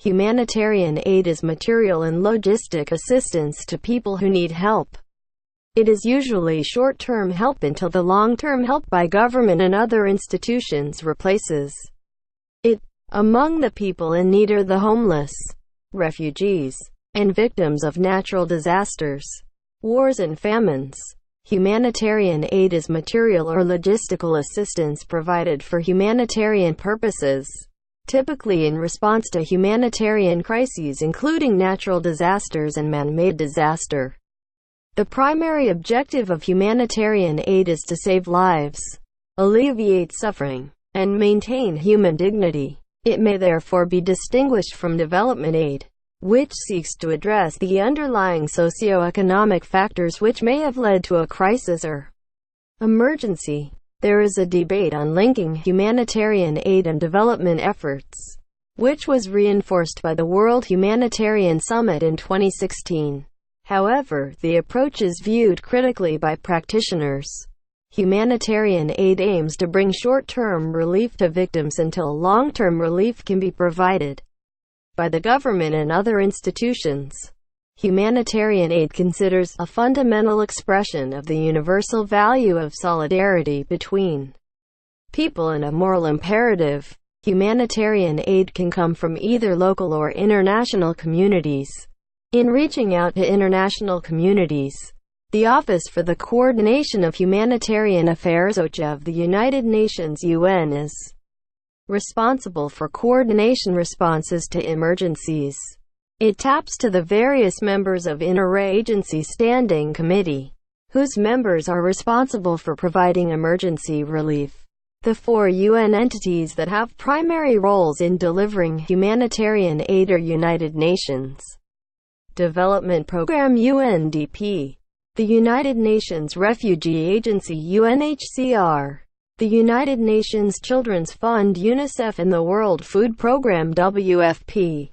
Humanitarian aid is material and logistic assistance to people who need help. It is usually short-term help until the long-term help by government and other institutions replaces it. Among the people in need are the homeless, refugees, and victims of natural disasters, wars and famines. Humanitarian aid is material or logistical assistance provided for humanitarian purposes, typically in response to humanitarian crises including natural disasters and man-made disaster. The primary objective of humanitarian aid is to save lives, alleviate suffering, and maintain human dignity. It may therefore be distinguished from development aid, which seeks to address the underlying socio-economic factors which may have led to a crisis or emergency. There is a debate on linking humanitarian aid and development efforts, which was reinforced by the World Humanitarian Summit in 2016. However, the approach is viewed critically by practitioners. Humanitarian aid aims to bring short-term relief to victims until long-term relief can be provided by the government and other institutions. Humanitarian aid considers a fundamental expression of the universal value of solidarity between people and a moral imperative. Humanitarian aid can come from either local or international communities. In reaching out to international communities, the Office for the Coordination of Humanitarian Affairs (OCHA) of the United Nations (UN) is responsible for coordination responses to emergencies. It taps to the various members of Interagency Standing Committee, whose members are responsible for providing emergency relief. The 4 UN entities that have primary roles in delivering humanitarian aid are United Nations Development Programme (UNDP), the United Nations Refugee Agency (UNHCR), the United Nations Children's Fund (UNICEF), and the World Food Programme (WFP).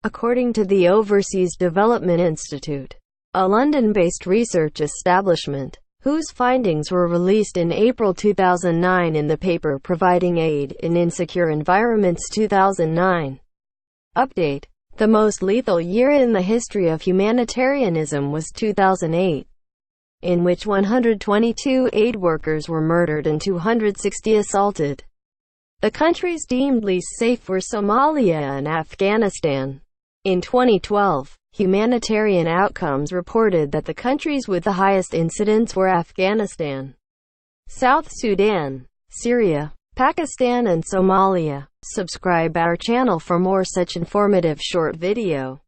According to the Overseas Development Institute, a London-based research establishment, whose findings were released in April 2009 in the paper Providing Aid in Insecure Environments 2009 update, the most lethal year in the history of humanitarianism was 2008, in which 122 aid workers were murdered and 260 assaulted. The countries deemed least safe were Somalia and Afghanistan. In 2012, Humanitarian Outcomes reported that the countries with the highest incidence were Afghanistan, South Sudan, Syria, Pakistan and Somalia. Subscribe our channel for more such informative short video.